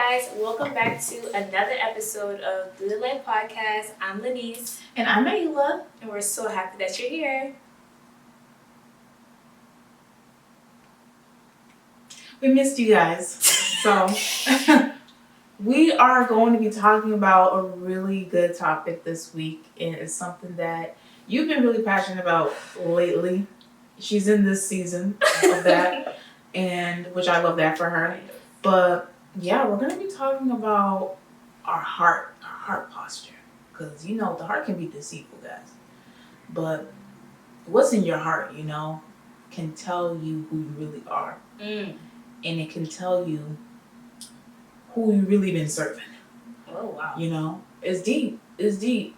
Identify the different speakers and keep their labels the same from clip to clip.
Speaker 1: guys, welcome back to another episode of Through the Life Podcast. I'm Lenise.
Speaker 2: And I'm Ayla.
Speaker 1: And we're so happy that you're here.
Speaker 2: We missed you guys. So, we are going to be talking about a really good topic this week. And it's something that you've been really passionate about lately. She's in this season of that, and which I love that for her. But yeah, we're going to be talking about our heart posture. Because, the heart can be deceitful, guys. But what's in your heart, can tell you who you really are. And it can tell you who you really been serving.
Speaker 1: Oh, wow.
Speaker 2: It's deep. It's deep,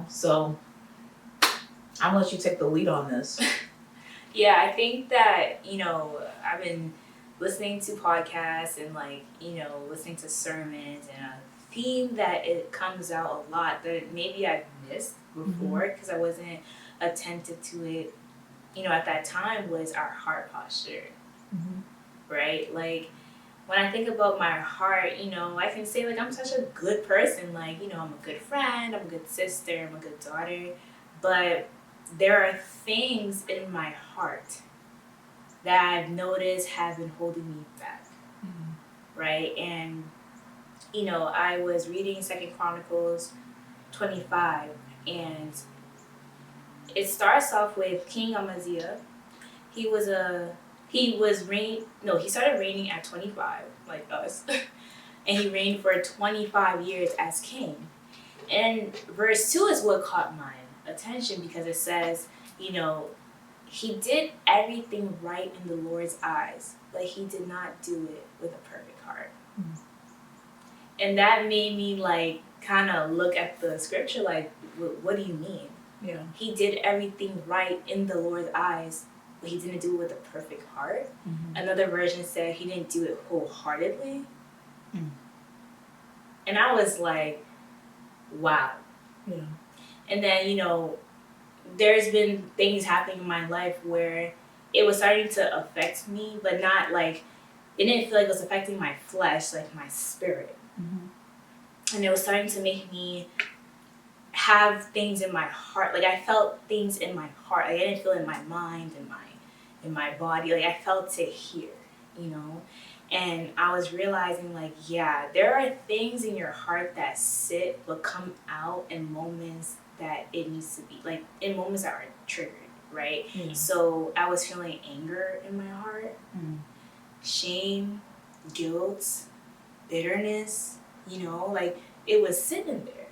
Speaker 2: So I'll let you take the lead on this.
Speaker 1: Yeah, I think that, I've been listening to podcasts and listening to sermons, and a theme that it comes out a lot that maybe I've missed before because I wasn't attentive to it, at that time was our heart posture. Right? Like, when I think about my heart, I can say, I'm such a good person. I'm a good friend, I'm a good sister, I'm a good daughter. But there are things in my heart that I've noticed have been holding me back. Right? And, I was reading 2 Chronicles 25, and it starts off with King Amaziah. He started reigning at 25, like us. And he reigned for 25 years as king. And verse 2 is what caught my attention because it says, he did everything right in the Lord's eyes, but he did not do it with a perfect heart. And that made me kind of look at the scripture what do you mean?
Speaker 2: Yeah.
Speaker 1: He did everything right in the Lord's eyes, but he didn't do it with a perfect heart. Another version said he didn't do it wholeheartedly. And I was like, wow.
Speaker 2: Yeah.
Speaker 1: And then, there's been things happening in my life where it was starting to affect me, but not it didn't feel like it was affecting my flesh, like my spirit. And it was starting to make me have things in my heart. I felt things in my heart. I didn't feel it in my mind and in my body. I felt it here, And I was realizing there are things in your heart that sit but come out in moments that it needs to be, in moments that are triggered, right? So I was feeling anger in my heart, shame, guilt, bitterness, it was sitting there.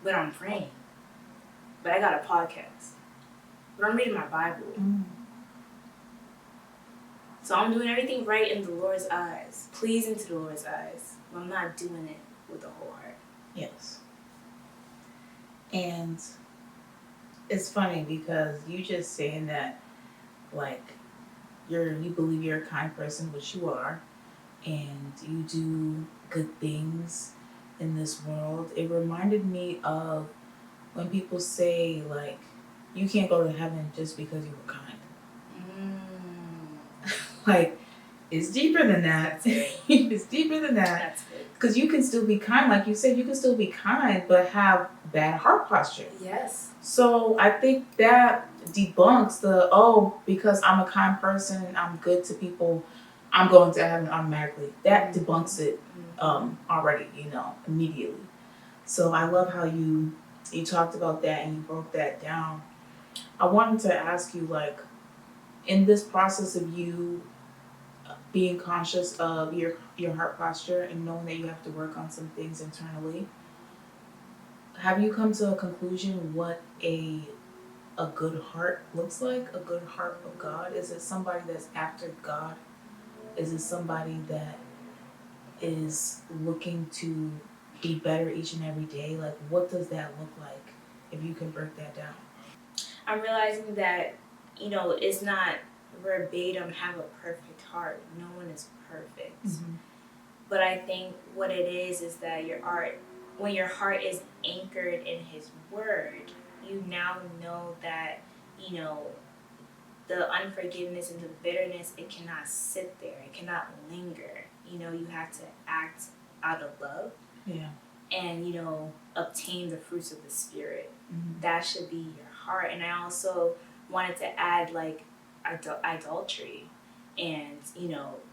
Speaker 1: But I'm praying. But I got a podcast. But I'm reading my Bible. So I'm doing everything right in the Lord's eyes, pleasing to the Lord's eyes. But I'm not doing it with the whole heart.
Speaker 2: Yes. And it's funny because you just saying that, you believe you're a kind person, which you are, and you do good things in this world. It reminded me of when people say, you can't go to heaven just because you were kind. It's deeper than that. It's deeper than that. Because you can still be kind. Like you said, you can still be kind, but have bad heart posture.
Speaker 1: Yes.
Speaker 2: So I think that debunks because I'm a kind person and I'm good to people, I'm going to heaven automatically. That debunks it already, immediately. So I love how you talked about that and you broke that down. I wanted to ask you, in this process of you being conscious of your heart posture and knowing that you have to work on some things internally, have you come to a conclusion what a good heart looks like? A good heart of God? Is it somebody that's after God? Is it somebody that is looking to be better each and every day? What does that look like if you can break that down?
Speaker 1: I'm realizing that, it's not verbatim have a perfect heart. No one is perfect. But I think what it is that when your heart is anchored in His Word, you now know that, the unforgiveness and the bitterness, it cannot sit there. It cannot linger. you have to act out of love.
Speaker 2: Yeah.
Speaker 1: And, obtain the fruits of the Spirit.
Speaker 2: Mm-hmm.
Speaker 1: That should be your heart. And I also wanted to add, like, idolatry and,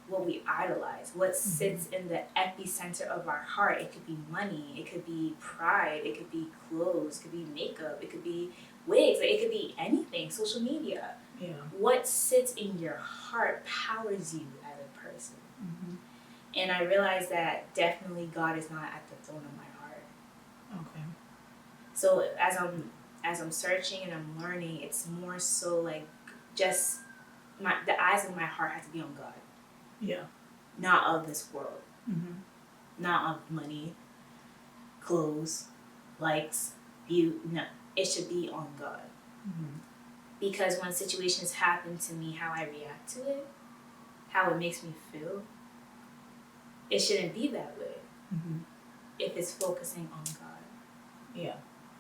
Speaker 1: what we idolize, what sits in the epicenter of our heart. It could be money, it could be pride, it could be clothes, it could be makeup, it could be wigs, like, it could be anything, social media.
Speaker 2: Yeah.
Speaker 1: What sits in your heart powers you as a person.
Speaker 2: Mm-hmm.
Speaker 1: And I realized that definitely God is not at the throne of my heart.
Speaker 2: Okay.
Speaker 1: So as I'm searching and I'm learning, it's more so like just the eyes of my heart have to be on God.
Speaker 2: Yeah.
Speaker 1: Not of this world.
Speaker 2: Mm-hmm.
Speaker 1: Not of money, clothes, likes, beauty. No, it should be on God.
Speaker 2: Mm-hmm.
Speaker 1: Because when situations happen to me, how I react to it, how it makes me feel, it shouldn't be that way.
Speaker 2: Mm-hmm.
Speaker 1: If it's focusing on God.
Speaker 2: Yeah.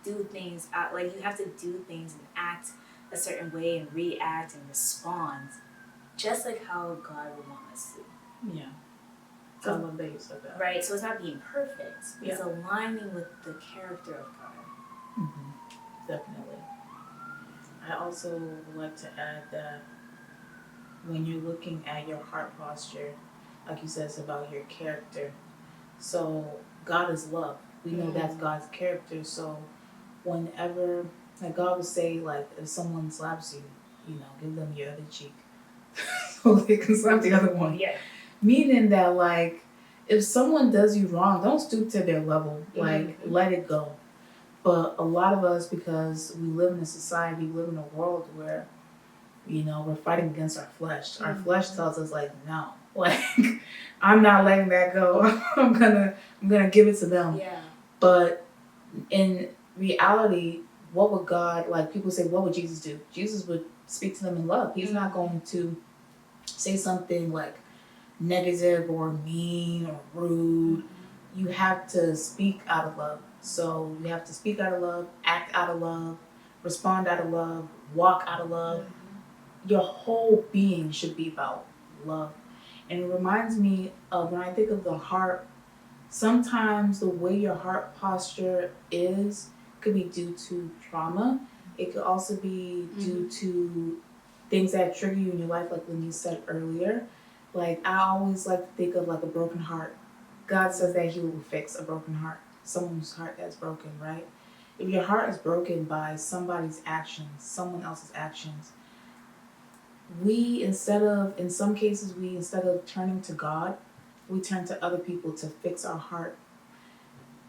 Speaker 1: Do things out, like you have to do things and act a certain way and react and respond just like how God would want us to.
Speaker 2: Yeah. I love that you said that.
Speaker 1: Right? So it's not being perfect.
Speaker 2: Yeah.
Speaker 1: It's aligning with the character of God.
Speaker 2: Mm-hmm. Definitely. I also would like to add that when you're looking at your heart posture, like you said, it's about your character. So God is love. We know that's God's character. So whenever, like God would say, like if someone slaps you, give them your other cheek, so they can slap the other one.
Speaker 1: Yeah.
Speaker 2: Meaning that, like, if someone does you wrong, don't stoop to their level. Like, let it go. But a lot of us, because we live in a society, we live in a world where, we're fighting against our flesh. Our flesh tells us, like, no, like, I'm not letting that go. I'm gonna give it to them.
Speaker 1: Yeah.
Speaker 2: But in reality, what would God, like, people say, what would Jesus do? Jesus would speak to them in love. He's not going to say something like negative or mean or rude. You have to speak out of love. So you have to speak out of love, act out of love, respond out of love, walk out of love. Your whole being should be about love. And it reminds me of when I think of the heart, sometimes the way your heart posture is could be due to trauma. It could also be due to things that trigger you in your life, like when you said earlier. Like, I always like to think of like a broken heart. God says that He will fix a broken heart, someone's heart that's broken, right? If your heart is broken by somebody's actions, someone else's actions, in some cases, instead of turning to God, we turn to other people to fix our heart.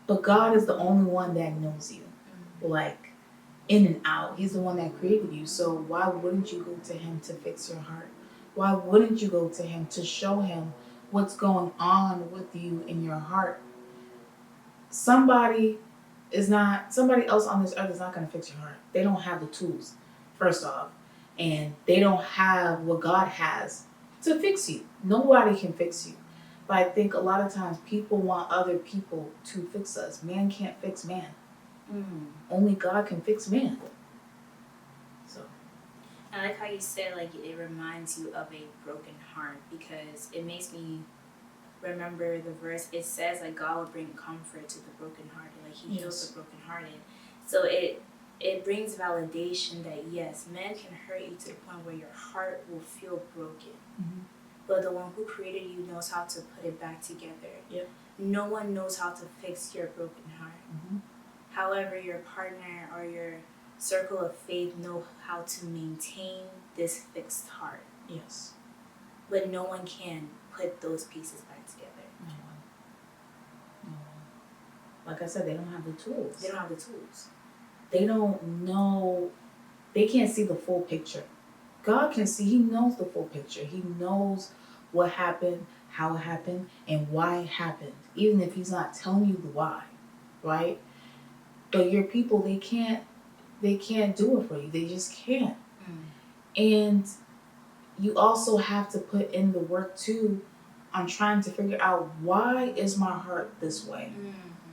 Speaker 2: But God is the only one that knows you, like in and out. He's the one that created you. So why wouldn't you go to Him to fix your heart? Why wouldn't you go to Him to show Him what's going on with you in your heart? Somebody else on this earth is not going to fix your heart. They don't have the tools, first off. And they don't have what God has to fix you. Nobody can fix you. But I think a lot of times people want other people to fix us. Man can't fix man. Only God can fix man. So
Speaker 1: I like how you said, like, it reminds you of a broken heart, because it makes me remember the verse. It says, like, God will bring comfort to the brokenhearted. Like, He heals the brokenhearted. So it brings validation that, yes, man can hurt you to the point where your heart will feel broken. But the one who created you knows how to put it back together.
Speaker 2: Yep.
Speaker 1: No one knows how to fix your broken heart. However, your partner or your circle of faith know how to maintain this fixed heart.
Speaker 2: Yes.
Speaker 1: But no one can put those pieces back together.
Speaker 2: No one. Like I said, they don't have the tools.
Speaker 1: They don't have the tools.
Speaker 2: They don't know. They can't see the full picture. God can see. He knows the full picture. He knows what happened, how it happened, and why it happened. Even if He's not telling you the why, right? But your people, they can't do it for you. They just can't. And you also have to put in the work too on trying to figure out, why is my heart this way?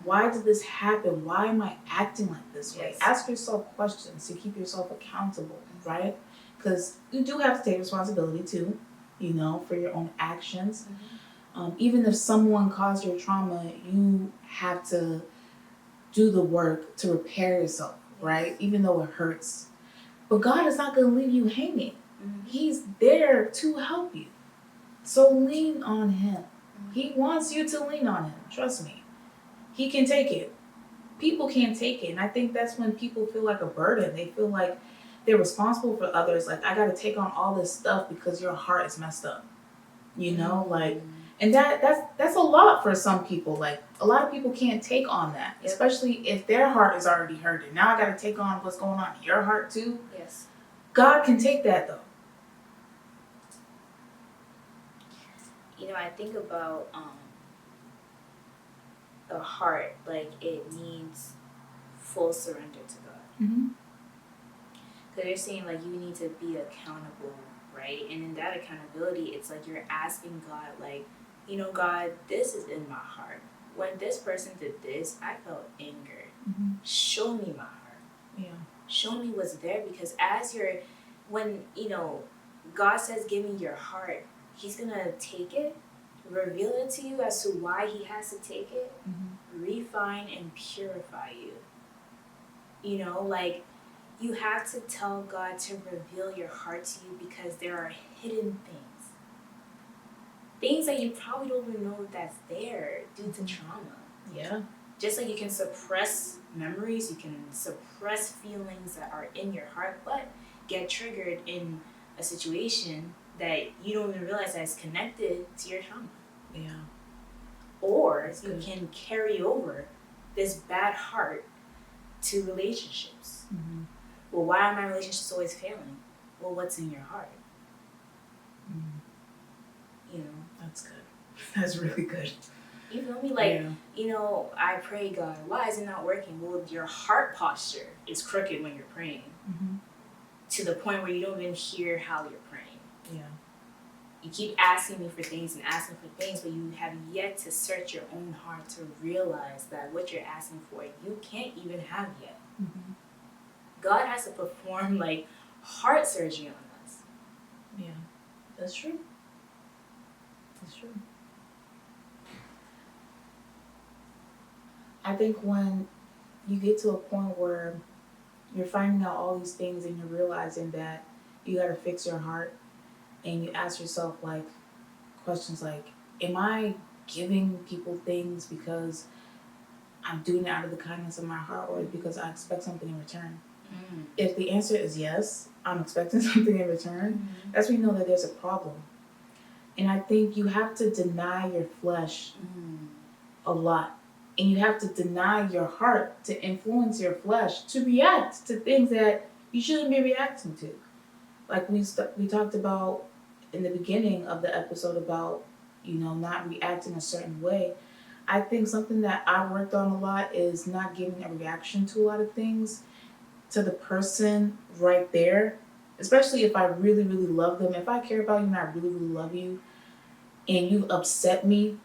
Speaker 2: Why did this happen? Why am I acting like this way? Ask yourself questions to keep yourself accountable, right? Because you do have to take responsibility too, for your own actions. Even if someone caused your trauma, you have to do the work to repair yourself, right? Even though it hurts. But God is not going to leave you hanging. He's there to help you. So lean on Him. He wants you to lean on Him. Trust me. He can take it. People can't take it. And I think that's when people feel like a burden. They feel like they're responsible for others. Like, I got to take on all this stuff because your heart is messed up. You know, like, and that's a lot for some people. Like, a lot of people can't take on that, especially if their heart is already hurting. Now I got to take on what's going on in your heart too.
Speaker 1: Yes.
Speaker 2: God can take that though.
Speaker 1: You know, I think about the heart, like it needs full surrender to God. Because they're saying like you need to be accountable, right? And in that accountability, it's like you're asking God, like, you know, God, this is in my heart. When this person did this, I felt anger. Show me my heart.
Speaker 2: Yeah.
Speaker 1: Show me what's there, because when, you know, God says, give me your heart, He's going to take it, reveal it to you as to why He has to take it, refine and purify you. You know, like, you have to tell God to reveal your heart to you, because there are hidden things. Things that you probably don't even know that's there due to trauma.
Speaker 2: Yeah.
Speaker 1: Just like you can suppress memories, you can suppress feelings that are in your heart, but get triggered in a situation that you don't even realize that is connected to your trauma.
Speaker 2: Yeah.
Speaker 1: Or you can carry over this bad heart to relationships. Well, why are my relationships always failing? Well, what's in your heart? You know?
Speaker 2: That's good. That's really good.
Speaker 1: You feel me? Like, you know, I pray, God, why is it not working? Well, your heart posture is crooked when you're praying. To the point where you don't even hear how you're praying.
Speaker 2: Yeah.
Speaker 1: You keep asking me for things and asking for things, but you have yet to search your own heart to realize that what you're asking for, you can't even have yet. God has to perform, like, heart surgery on us.
Speaker 2: Yeah. That's true. That's true. I think when you get to a point where you're finding out all these things and you're realizing that you got to fix your heart, and you ask yourself like questions like, am I giving people things because I'm doing it out of the kindness of my heart, or because I expect something in return? If the answer is yes, I'm expecting something in return, that's when you know that there's a problem. And I think you have to deny your flesh a lot. And you have to deny your heart to influence your flesh to react to things that you shouldn't be reacting to. Like we talked about in the beginning of the episode about, you know, not reacting a certain way. I think something that I've worked on a lot is not giving a reaction to a lot of things to the person right there. Especially if I really, really love them. If I care about you and I really, really love you and you upset me,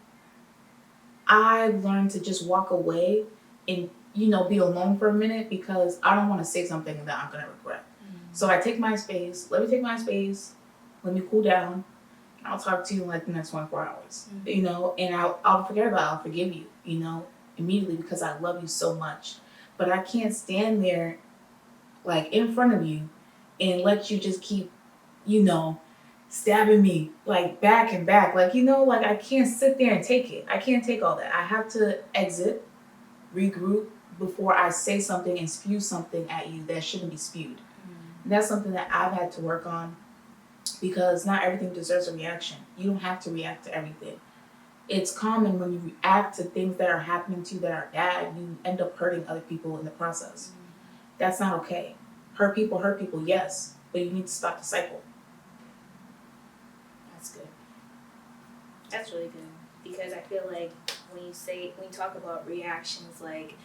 Speaker 2: I've learned to just walk away and, you know, be alone for a minute, because I don't want to say something that I'm going to regret. So I take my space. Let me take my space. Let me cool down. I'll talk to you in like the next 24 hours, you know, and I'll forget about it. I'll forgive you, you know, immediately, because I love you so much. But I can't stand there like in front of you and let you just keep, you know, stabbing me like back and back. Like, you know, like I can't sit there and take it. I can't take all that. I have to exit, regroup before I say something and spew something at you that shouldn't be spewed. And that's something that I've had to work on, because not everything deserves a reaction. You don't have to react to everything. It's common when you react to things that are happening to you that are bad, you end up hurting other people in the process. That's not okay. Hurt people, yes, but you need to stop the cycle.
Speaker 1: That's good. That's really good, because I feel like when you talk about reactions, like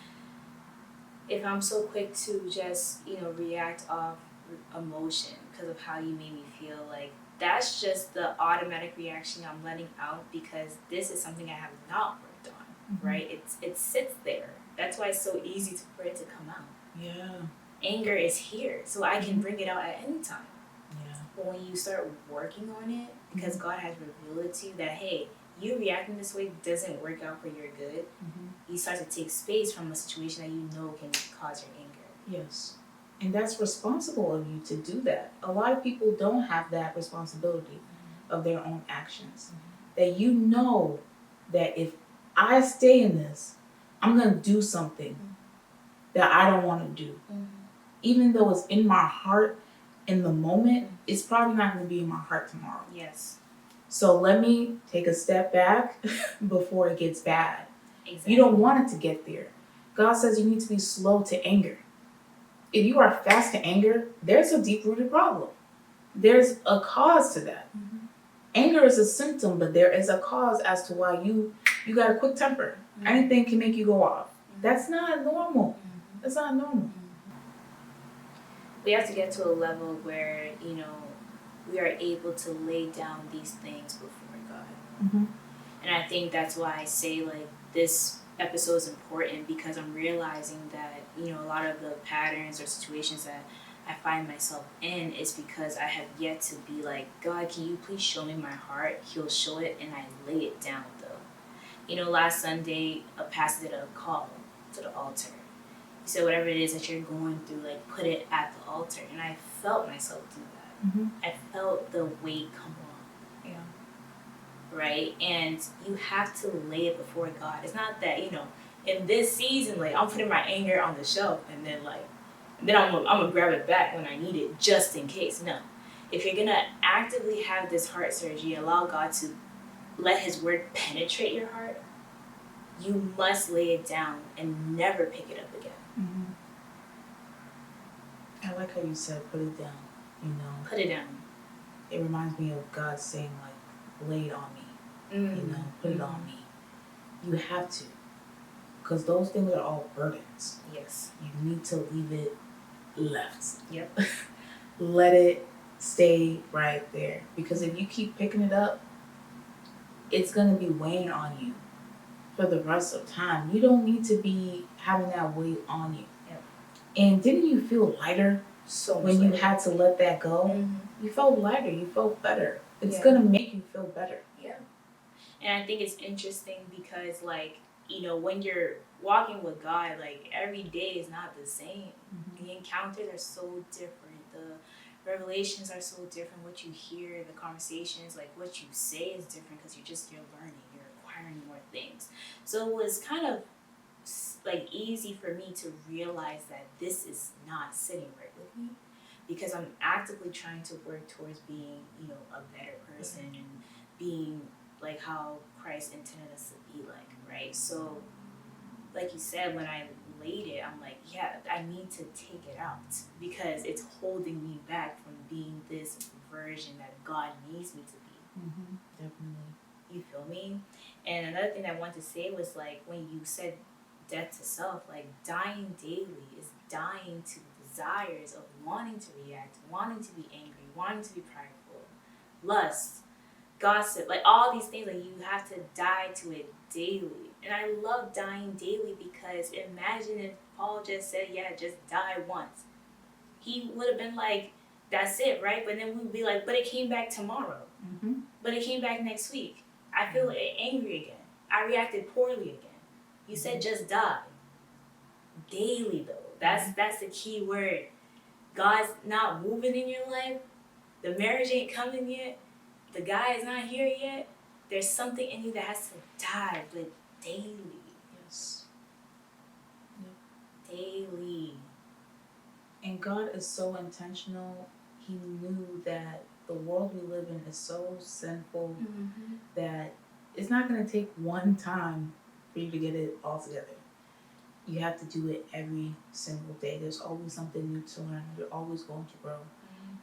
Speaker 1: if I'm so quick to just, you know, react off emotion because of how you made me feel, like that's just the automatic reaction I'm letting out, because this is something I have not worked on, right? It sits there. That's why it's so easy for it to come out.
Speaker 2: Yeah.
Speaker 1: Anger is here, so I can bring it out at any time.
Speaker 2: Yeah.
Speaker 1: But when you start working on it, because God has revealed it to you that, hey, you reacting this way doesn't work out for your good, you start to take space from a situation that you know can cause your anger.
Speaker 2: Yes. And that's responsible of you to do that. A lot of people don't have that responsibility of their own actions. That you know that if I stay in this, I'm going to do something that I don't want to do. Even though it's in my heart in the moment, it's probably not going to be in my heart tomorrow.
Speaker 1: Yes.
Speaker 2: So let me take a step back before it gets bad.
Speaker 1: Exactly.
Speaker 2: You don't want it to get there. God says you need to be slow to anger. If you are fast to anger, there's a deep-rooted problem. There's a cause to that. Anger is a symptom, but there is a cause as to why you got a quick temper. Anything can make you go off. That's not normal. That's not normal.
Speaker 1: We have to get to a level where, we are able to lay down these things before God. And I think that's why I say, like, this episode is important, because I'm realizing that, a lot of the patterns or situations that I find myself in is because I have yet to be like, God, can you please show me my heart? He'll show it, and I lay it down, though. Last Sunday, a pastor did a call to the altar. He said, whatever it is that you're going through, like, put it at the altar. And I felt myself do that. I felt the weight come on.
Speaker 2: Yeah.
Speaker 1: Right? And you have to lay it before God. It's not that, in this season, like, I'm putting my anger on the shelf and then I'm gonna grab it back when I need it, just in case. No. If you're gonna actively have this heart surgery, allow God to let His word penetrate your heart, you must lay it down and never pick it up again.
Speaker 2: I like how you said put it down.
Speaker 1: Put it down.
Speaker 2: It reminds me of God saying, like, lay it on me. Put it on me. You have to. Because those things are all burdens.
Speaker 1: Yes.
Speaker 2: You need to leave it left.
Speaker 1: Yep.
Speaker 2: Let it stay right there. Because if you keep picking it up, it's going to be weighing on you for the rest of time. You don't need to be having that weight on you.
Speaker 1: Yep.
Speaker 2: And didn't you feel lighter when you had to let that go? You felt lighter. You felt better. It's going to make you feel better.
Speaker 1: Yeah. And I think it's interesting because, like, when you're walking with God, like, every day is not the same. The encounters are so different. The revelations are so different. What you hear, the conversations, like, what you say is different because you're learning. You're acquiring more things. So it was kind of, like, easy for me to realize that this is not sitting right with me, because I'm actively trying to work towards being, a better person and being like how Christ intended us to be like, right? So, like you said, when I laid it, I'm like, yeah, I need to take it out because it's holding me back from being this version that God needs me to be.
Speaker 2: Definitely.
Speaker 1: You feel me? And another thing I wanted to say was, like, when you said death to self, like, dying daily is dying to desires of wanting to react, wanting to be angry, wanting to be prideful, lust, gossip, like, all these things, like, you have to die to it daily. And I love dying daily because imagine if Paul just said, yeah, just die once. He would have been like, that's it, right? But then we'd be like, but it came back tomorrow. But it came back next week. I feel angry again. I reacted poorly again. You said just die. Daily, though. That's the key word. God's not moving in your life. The marriage ain't coming yet. The guy is not here yet. There's something in you that has to die, but daily.
Speaker 2: Yes.
Speaker 1: Daily.
Speaker 2: And God is so intentional. He knew that the world we live in is so sinful that it's not going to take one time for you to get it all together. You have to do it every single day. There's always something new to learn. You're always going to grow.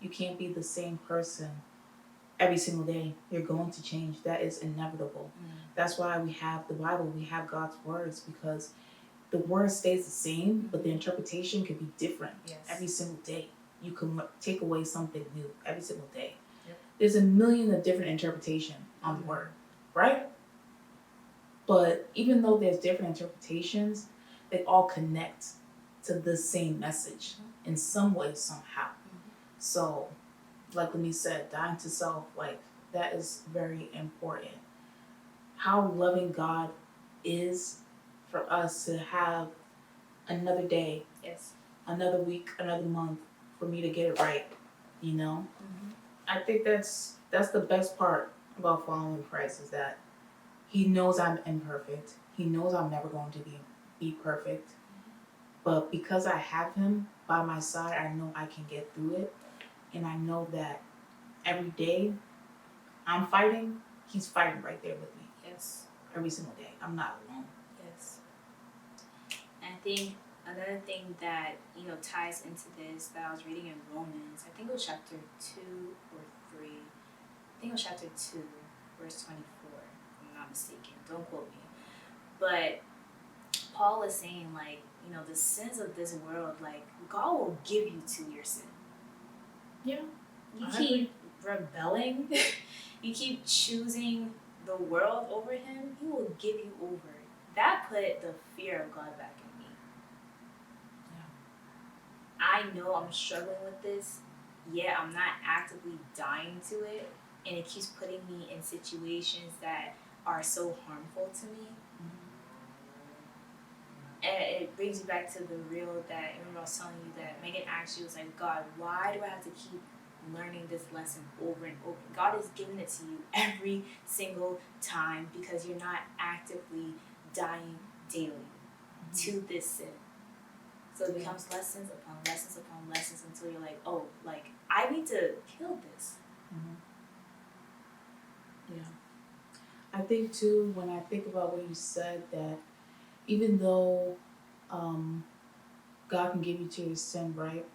Speaker 2: You can't be the same person every single day. You're going to change. That is inevitable. That's why we have the Bible. We have God's words, because the word stays the same, but the interpretation could be different every single day. You can take away something new every single day. There's a million of different interpretation on the word, right? But even though there's different interpretations, they all connect to the same message in some way, somehow. So, like when you said, dying to self, like, that is very important. how loving God is for us to have another day,
Speaker 1: Yes.
Speaker 2: another week, another month for me to get it right. You know, I think that's the best part about following Christ is that He knows I'm imperfect. He knows I'm never going to be perfect. But because I have Him by my side, I know I can get through it, and I know that every day I'm fighting, He's fighting right there with me.
Speaker 1: Yes.
Speaker 2: Every single day, I'm not alone.
Speaker 1: Yes. And I think another thing that ties into this that I was reading in Romans, I think it was chapter 2 or 3. I think it was chapter 2, verse 24. If I'm not mistaken. Don't quote me. But Paul was saying the sins of this world, like God will give you to your sin.
Speaker 2: Yeah.
Speaker 1: You keep rebelling, you keep choosing the world over Him, He will give you over. That put the fear of God back in me. Yeah. I know I'm struggling with this, yet I'm not actively dying to it, and it keeps putting me in situations that are so harmful to me. And it brings you back to the real that I remember I was telling you that Megan asked you, was like, God, why do I have to keep learning this lesson over and over? God is giving it to you every single time because you're not actively dying daily to this sin. So it becomes lessons upon lessons upon lessons until you're like, oh, like I need to kill this.
Speaker 2: Yeah. I think too, when I think about what you said, that even though God can give you to your sin, right?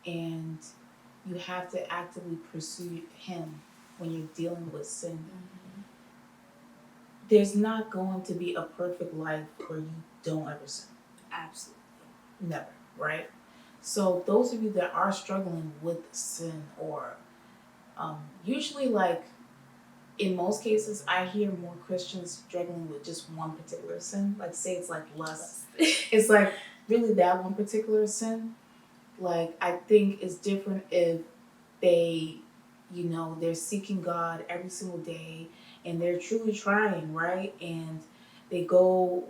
Speaker 2: And you have to actively pursue Him when you're dealing with sin. There's not going to be a perfect life where you don't ever sin.
Speaker 1: Absolutely.
Speaker 2: Never, right? So those of you that are struggling with sin, or usually like in most cases, I hear more Christians struggling with just one particular sin. Like say it's like lust. It's like really that one particular sin. Like I think it's different if they, they're seeking God every single day and they're truly trying, right? And they go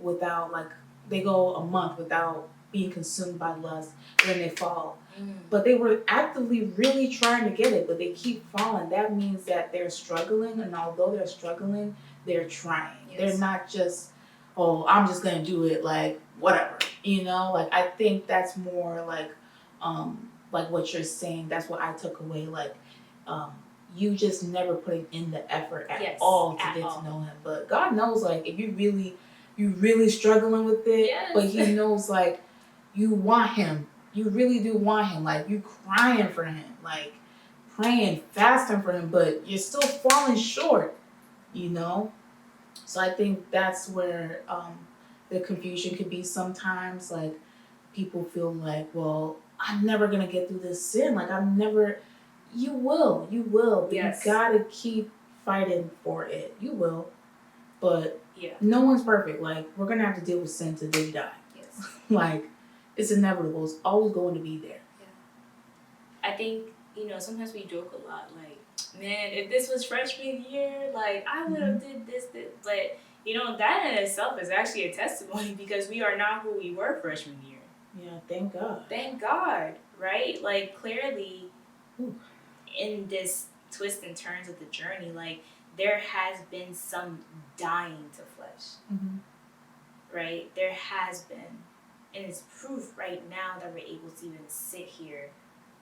Speaker 2: they go a month without being consumed by lust, then they fall. But they were actively really trying to get it, but they keep falling. That means that they're struggling, and although they're struggling, they're trying. Yes. They're not just, oh, I'm just gonna do it, like whatever. Like I think that's more like what you're saying. That's what I took away. Like, you just never putting in the effort at all to get to know Him. But God knows, like, if you really struggling with it, but He knows, like, you want Him. You really do want Him. Like, you crying for Him, like praying, fasting for Him, but you're still falling short. So I think that's where the confusion could be sometimes. Like, people feel like, well, I'm never gonna get through this sin. Like you will. But you gotta keep fighting for it. You will. But no one's perfect. Like, we're gonna have to deal with sin till they die. Yes. Like, it's inevitable. It's always going to be there.
Speaker 1: Yeah. I think, sometimes we joke a lot, like, man, if this was freshman year, like, I would have did this. But, that in itself is actually a testimony because we are not who we were freshman year.
Speaker 2: Yeah, thank God.
Speaker 1: Thank God, right? Like, clearly, in this twists and turns of the journey, like, there has been some dying to flesh. Right? There has been. And it's proof right now that we're able to even sit here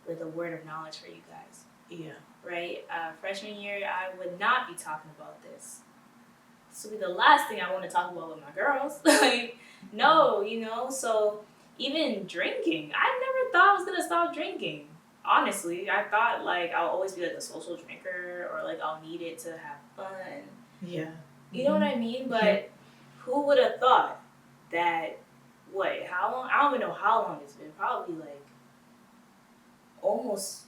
Speaker 1: with a word of knowledge for you guys.
Speaker 2: Yeah.
Speaker 1: Right? Freshman year, I would not be talking about this. This will be the last thing I want to talk about with my girls. Like, no, so even drinking, I never thought I was going to stop drinking. Honestly, I thought, like, I'll always be, like, a social drinker or, like, I'll need it to have fun.
Speaker 2: Yeah.
Speaker 1: You know what I mean? But who would have thought that, how long? I don't even know how long it's been. Probably, like, almost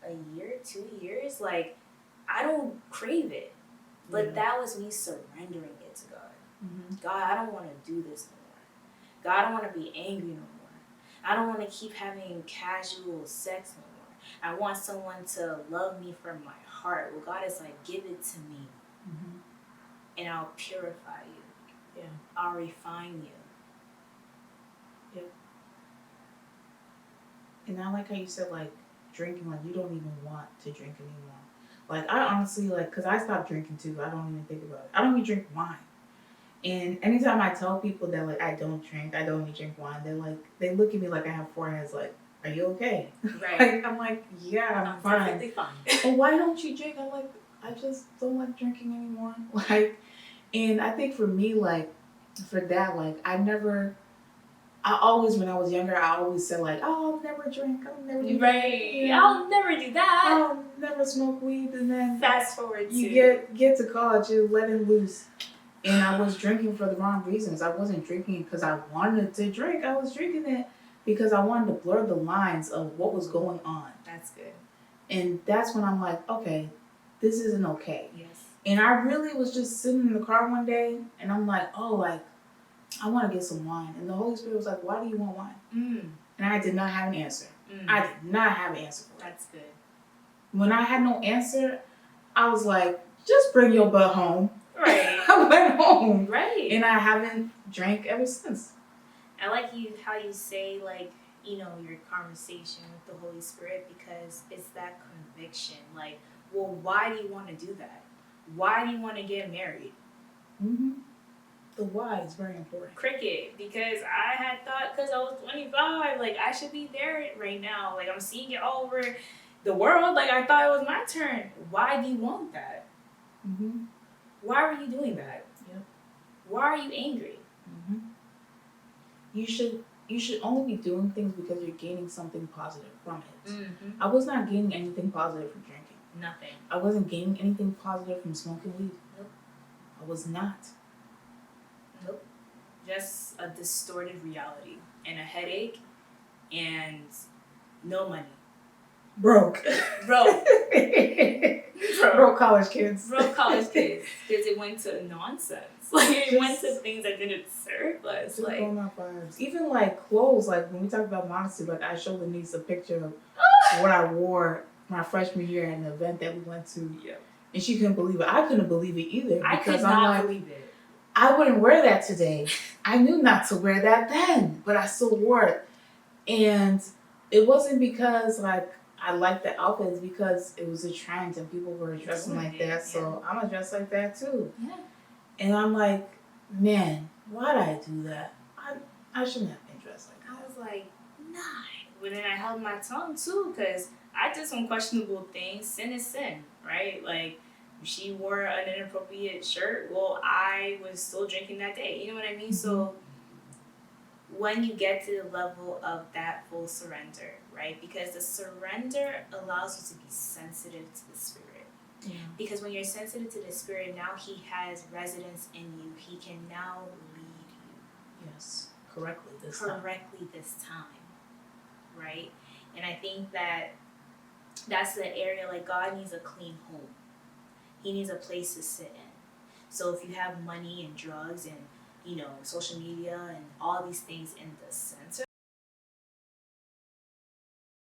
Speaker 1: a year, 2 years. Like, I don't crave it. But that was me surrendering it to God. God, I don't want to do this no more. God, I don't want to be angry no more. I don't want to keep having casual sex no more. I want someone to love me from my heart. Well, God is like, give it to me. and I'll purify you.
Speaker 2: Yeah.
Speaker 1: I'll refine you.
Speaker 2: Yep. And I like how you said like drinking, like you don't even want to drink anymore. Like I honestly like, cause I stopped drinking too. I don't even think about it. I don't even drink wine. And anytime I tell people that like I don't drink, I don't even drink wine, they're like, they look at me like I have four heads. Like, are you okay?
Speaker 1: Right.
Speaker 2: Like I'm like, yeah, I'm fine.
Speaker 1: Perfectly fine.
Speaker 2: But why don't you drink? I'm like, I just don't like drinking anymore. Like, and I think for me, like, for that, like, I always, when I was younger, I always said, like, oh, I'll never drink. I'll never do that.
Speaker 1: Right.
Speaker 2: You know?
Speaker 1: I'll never do that.
Speaker 2: I'll never smoke weed. And then
Speaker 1: Fast forward
Speaker 2: you
Speaker 1: to
Speaker 2: get to college, you let it loose. And I was drinking for the wrong reasons. I wasn't drinking because I wanted to drink. I was drinking it because I wanted to blur the lines of what was going on.
Speaker 1: That's good.
Speaker 2: And that's when I'm like, okay, this isn't okay.
Speaker 1: Yes.
Speaker 2: And I really was just sitting in the car one day, and I'm like, oh, like, I want to get some wine. And the Holy Spirit was like, why do you want wine? And I did not have an answer. I did not have an answer for it.
Speaker 1: That's good.
Speaker 2: When I had no answer, I was like, just bring your butt home.
Speaker 1: Right.
Speaker 2: I went home.
Speaker 1: Right.
Speaker 2: And I haven't drank ever since.
Speaker 1: I like how you say, like, you know, your conversation with the Holy Spirit, because it's that conviction. Like, well, why do you want to do that? Why do you want to get married?
Speaker 2: Mm-hmm. The why is very important.
Speaker 1: Cricket, because I had thought, because I was 25, like, I should be there right now. Like, I'm seeing it all over the world. Like, I thought it was my turn. Why do you want that?
Speaker 2: Mm-hmm.
Speaker 1: Why are you doing that?
Speaker 2: Yep.
Speaker 1: Why are you angry?
Speaker 2: Mm-hmm. You should only be doing things because you're gaining something positive from it.
Speaker 1: Mm-hmm.
Speaker 2: I was not gaining anything positive from drinking.
Speaker 1: Nothing.
Speaker 2: I wasn't gaining anything positive from smoking weed.
Speaker 1: Nope.
Speaker 2: I was not.
Speaker 1: Nope. Just a distorted reality and a headache and no money.
Speaker 2: Broke.
Speaker 1: Broke.
Speaker 2: Broke college kids.
Speaker 1: Broke college kids. Because it went to nonsense. Like, it went to things that didn't serve us.
Speaker 2: Just
Speaker 1: Like,
Speaker 2: going off vibes. Even like clothes, like when we talk about modesty, like I showed the niece a picture of what I wore my freshman year at an event that we went to.
Speaker 1: yeah.
Speaker 2: And she couldn't believe it. I couldn't believe it either.
Speaker 1: I could
Speaker 2: Because
Speaker 1: not
Speaker 2: I'm like,
Speaker 1: believe it.
Speaker 2: I wouldn't wear that today. I knew not to wear that then, but I still wore it. And it wasn't because like I liked the outfit, it's because it was a trend and people were dressing like that. So I'm gonna dress like that too.
Speaker 1: Yeah.
Speaker 2: And I'm like, man, why'd I do that? I shouldn't have been dressed like that.
Speaker 1: I was like, nah. But then I held my tongue too, because I did some questionable things. Sin is sin, right? Like, she wore an inappropriate shirt. Well, I was still drinking that day. You know what I mean? Mm-hmm. So when you get to the level of that full surrender, right? Because the surrender allows you to be sensitive to the Spirit. Yeah. Because when you're sensitive to the Spirit, now He has residence in you. He can now lead you.
Speaker 2: Yes, correctly this
Speaker 1: time. Right? And I think that that's the area, like, God needs a clean home. He needs a place to sit in. So if you have money and drugs and, you know, social media and all these things in the center